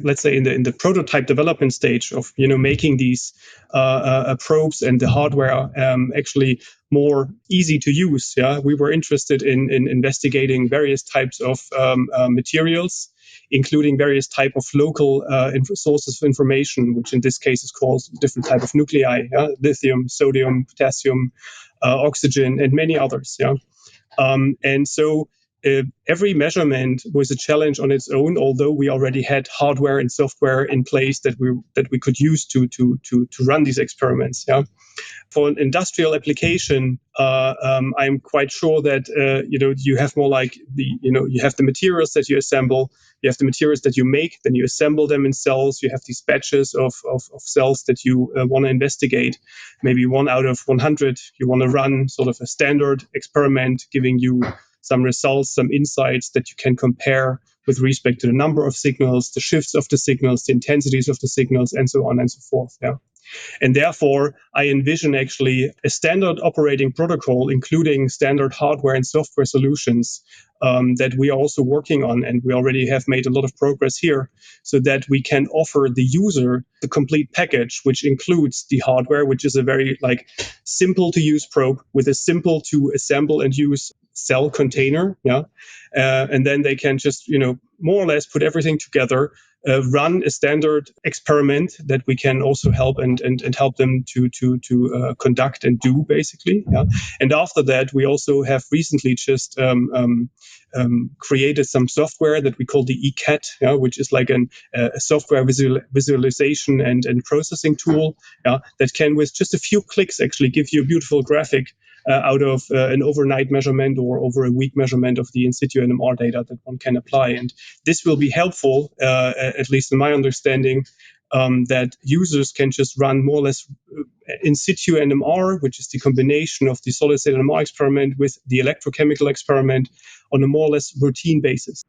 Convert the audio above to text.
let's say in the prototype development stage of making these probes and the hardware actually more easy to use. Yeah, we were interested in investigating various types of materials, including various type of local sources of information, which in this case is called different type of nuclei, lithium, sodium, potassium, oxygen, and many others. Yeah, and so every measurement was a challenge on its own, although we already had hardware and software in place that we could use to run these experiments. Yeah. For an industrial application, I'm quite sure that you have more like you have the materials that you assemble, you have the materials that you make, then you assemble them in cells. You have these batches of cells that you want to investigate. Maybe 1 out of 100, you want to run sort of a standard experiment, giving you some results, some insights that you can compare with respect to the number of signals, the shifts of the signals, the intensities of the signals, and so on and so forth. Yeah. And therefore, I envision actually a standard operating protocol, including standard hardware and software solutions that we are also working on. And we already have made a lot of progress here so that we can offer the user the complete package, which includes the hardware, which is a very simple to use probe with a simple to assemble and use cell container. Yeah. And then they can just, more or less put everything together, run a standard experiment that we can also help and help them to conduct and do, basically. Yeah. And after that, we also have recently just created some software that we call the eCAT, which is like a software visualization and processing tool that can, with just a few clicks, actually give you a beautiful graphic out of an overnight measurement or over a week measurement of the in situ NMR data that one can apply. And this will be helpful, at least in my understanding, that users can just run more or less in situ NMR, which is the combination of the solid state NMR experiment with the electrochemical experiment on a more or less routine basis.